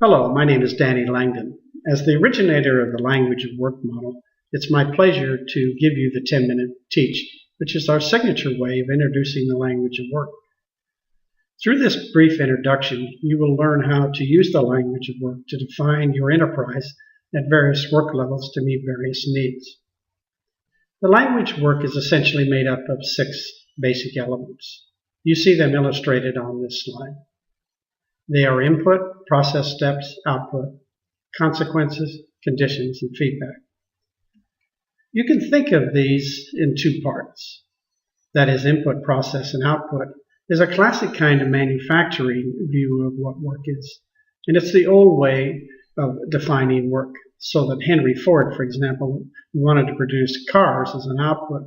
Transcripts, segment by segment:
Hello, my name is Danny Langdon. As the originator of the language of work model, it's my pleasure to give you the 10-minute teach, which is our signature way of introducing the language of work. Through this brief introduction, you will learn how to use the language of work to define your enterprise at various work levels to meet various needs. The language of work is essentially made up of 6 basic elements. You see them illustrated on this slide. They are input, process steps, output, consequences, conditions, and feedback. You can think of these in 2 parts. That is, input, process, and output is a classic kind of manufacturing view of what work is. And it's the old way of defining work. So that Henry Ford, for example, who wanted to produce cars as an output,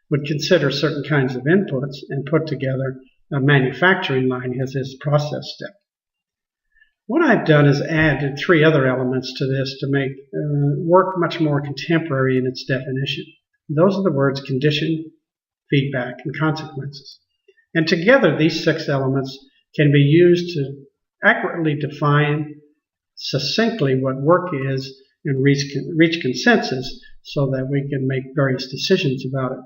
would consider certain kinds of inputs and put together a manufacturing line as his process step. What I've done is added 3 other elements to this to make work much more contemporary in its definition. Those are the words condition, feedback, and consequences. And together, these 6 elements can be used to accurately define succinctly what work is and reach consensus so that we can make various decisions about it.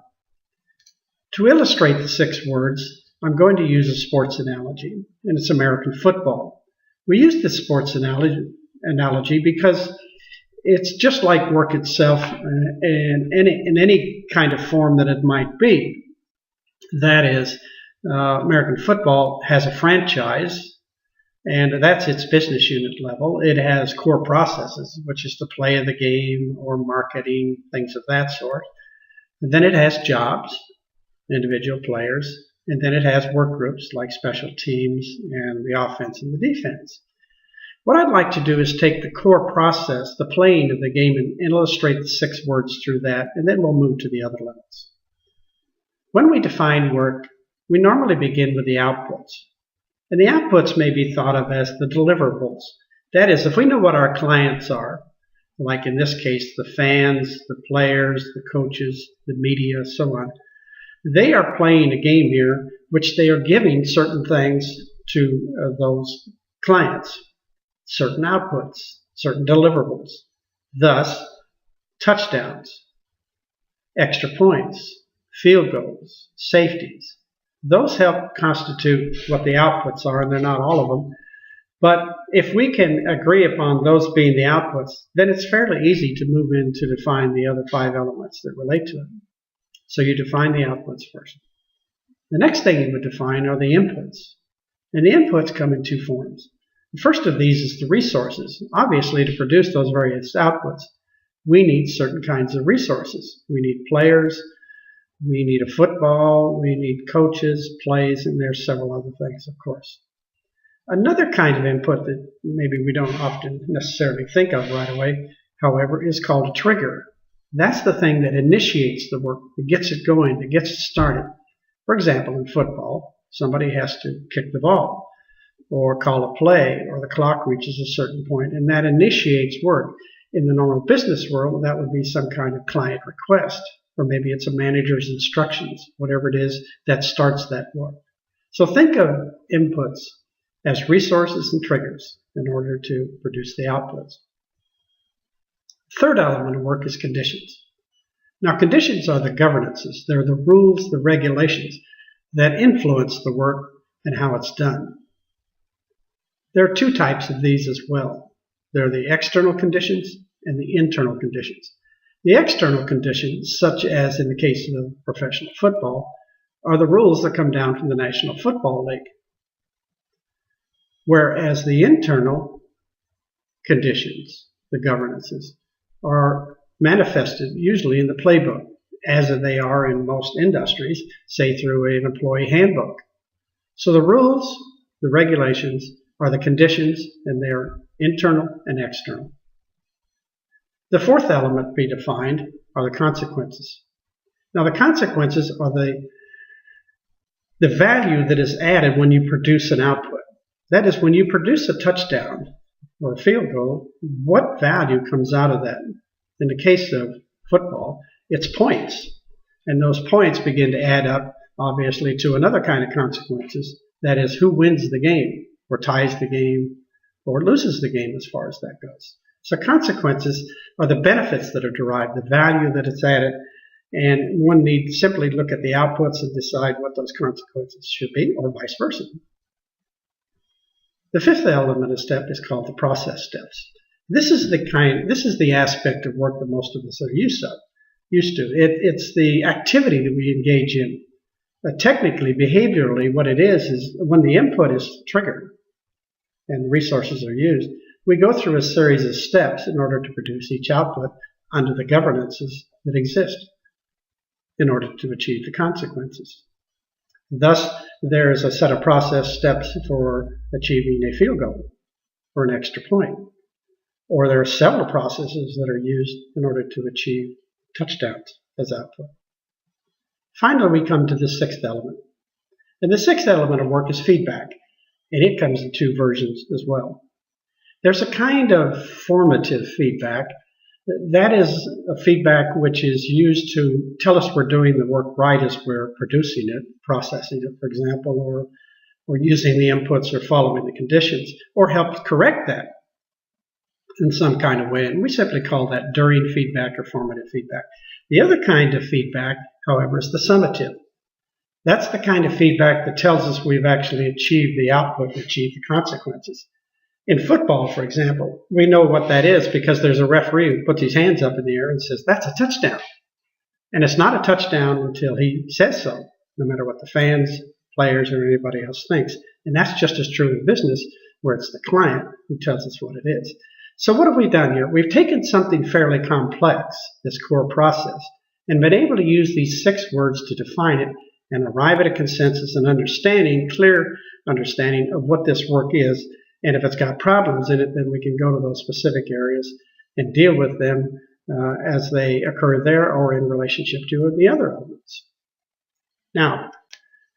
To illustrate the 6 words, I'm going to use a sports analogy, and it's American football. We use this sports analogy because it's just like work itself in any kind of form that it might be. That is, American football has a franchise, and that's its business unit level. It has core processes, which is the play of the game or marketing, things of that sort. And then it has jobs, individual players, and then it has work groups like special teams and the offense and the defense. What I'd like to do is take the core process, the playing of the game, and illustrate the 6 words through that, and then we'll move to the other levels. When we define work, we normally begin with the outputs. And the outputs may be thought of as the deliverables. That is, if we know what our clients are, like in this case the fans, the players, the coaches, the media, so on, they are playing a game here which they are giving certain things to those clients, certain outputs, certain deliverables. Thus, touchdowns, extra points, field goals, safeties. Those help constitute what the outputs are, and they're not all of them. But if we can agree upon those being the outputs, then it's fairly easy to move in to define the other 5 elements that relate to it. So you define the outputs first. The next thing you would define are the inputs. And the inputs come in 2 forms. The first of these is the resources. Obviously, to produce those various outputs, we need certain kinds of resources. We need players, we need a football, we need coaches, plays, and there's several other things, of course. Another kind of input that maybe we don't often necessarily think of right away, however, is called a trigger. That's the thing that initiates the work, that gets it going, that gets it started. For example, in football, somebody has to kick the ball or call a play, or the clock reaches a certain point, and that initiates work. In the normal business world, that would be some kind of client request, or maybe it's a manager's instructions, whatever it is that starts that work. So think of inputs as resources and triggers in order to produce the outputs. Third element of work is conditions. Now, conditions are the governances. They're the rules, the regulations that influence the work and how it's done. There are 2 types of these as well. There are the external conditions and the internal conditions. The external conditions, such as in the case of professional football, are the rules that come down from the National Football League. Whereas the internal conditions, the governances, are manifested usually in the playbook, as they are in most industries, say through an employee handbook. So the rules, the regulations, are the conditions, and they're internal and external. The 4th element to be defined are the consequences. Now, the consequences are the value that is added when you produce an output. That is, when you produce a touchdown or a field goal, what value comes out of that? In the case of football, it's points. And those points begin to add up, obviously, to another kind of consequences. That is, who wins the game, or ties the game, or loses the game as far as that goes. So consequences are the benefits that are derived, the value that is added, and one needs simply look at the outputs and decide what those consequences should be, or vice versa. The fifth element of step is called the process steps. This is the aspect of work that most of us are used to. It's the activity that we engage in. Technically, behaviorally, what it is when the input is triggered and the resources are used, we go through a series of steps in order to produce each output under the governances that exist in order to achieve the consequences. Thus, there is a set of process steps for achieving a field goal or an extra point. Or there are several processes that are used in order to achieve touchdowns as output. Finally, we come to the sixth element. And the sixth element of work is feedback. And it comes in two versions as well. There's a kind of formative feedback. That is a feedback which is used to tell us we're doing the work right as we're producing it, processing it, for example, or using the inputs or following the conditions, or help correct that in some kind of way. And we simply call that during feedback or formative feedback. The other kind of feedback, however, is the summative. That's the kind of feedback that tells us we've actually achieved the output, achieved the consequences. In football, for example, we know what that is because there's a referee who puts his hands up in the air and says, that's a touchdown. And it's not a touchdown until he says so, no matter what the fans, players, or anybody else thinks. And that's just as true in business, where it's the client who tells us what it is. So what have we done here? We've taken something fairly complex, this core process, and been able to use these 6 words to define it and arrive at a consensus and understanding, clear understanding of what this work is. And if it's got problems in it, then we can go to those specific areas and deal with them as they occur there or in relationship to the other elements. Now,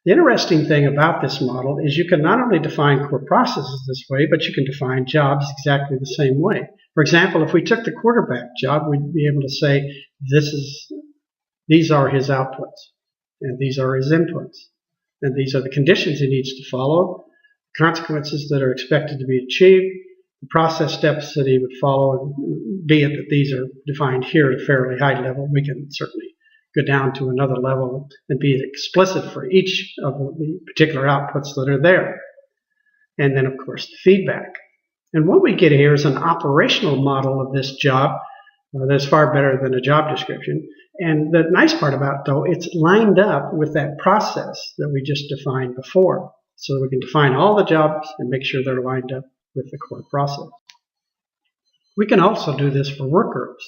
the interesting thing about this model is you can not only define core processes this way, but you can define jobs exactly the same way. For example, if we took the quarterback job, we'd be able to say these are his outputs, and these are his inputs, and these are the conditions he needs to follow, consequences that are expected to be achieved, the process steps that he would follow, and be it that these are defined here at a fairly high level, we can certainly go down to another level and be explicit for each of the particular outputs that are there. And then, of course, the feedback. And what we get here is an operational model of this job that's far better than a job description. And the nice part about it, though, it's lined up with that process that we just defined before. So we can define all the jobs and make sure they're lined up with the core process. We can also do this for work groups.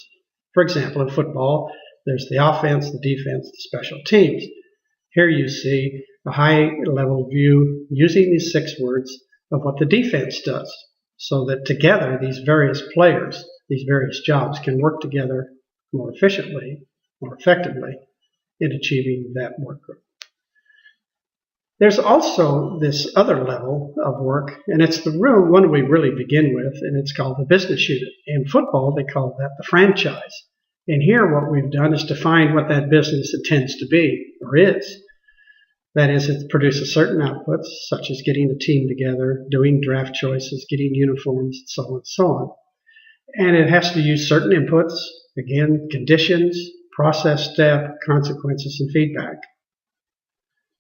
For example, in football, there's the offense, the defense, the special teams. Here you see a high-level view using these 6 words of what the defense does, so that together these various players, these various jobs can work together more efficiently, more effectively in achieving that work group. There's also this other level of work, and it's the one we really begin with, and it's called the business unit. In football, they call that the franchise. And here what we've done is define what that business intends to be, or is. That is, it produces certain outputs, such as getting a team together, doing draft choices, getting uniforms, and so on and so on. And it has to use certain inputs, again, conditions, process step, consequences, and feedback.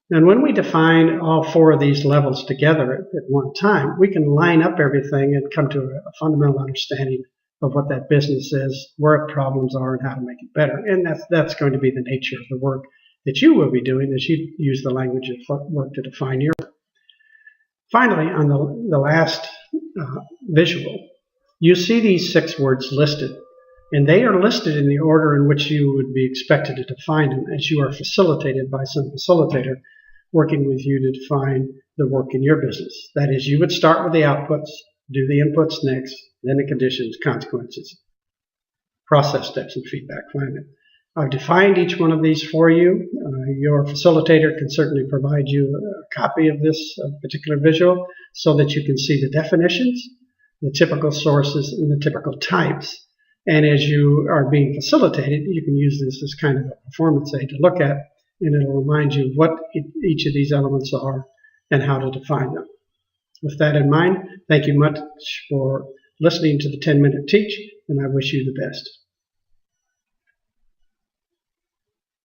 And when we define all 4 of these levels together at one time, we can line up everything and come to a fundamental understanding of what that business is, where problems are, and how to make it better. And that's going to be the nature of the work that you will be doing as you use the language of work to define your work. Finally, on the last visual, you see these 6 words listed. And they are listed in the order in which you would be expected to define them as you are facilitated by some facilitator working with you to define the work in your business. That is, you would start with the outputs, do the inputs next, then the conditions, consequences, process steps, and feedback finally. I've defined each one of these for you. Your facilitator can certainly provide you a copy of this particular visual so that you can see the definitions, the typical sources, and the typical types. And as you are being facilitated, you can use this as kind of a performance aid to look at, and it'll remind you what each of these elements are and how to define them. With that in mind, thank you much for listening to the 10-Minute Teach, and I wish you the best.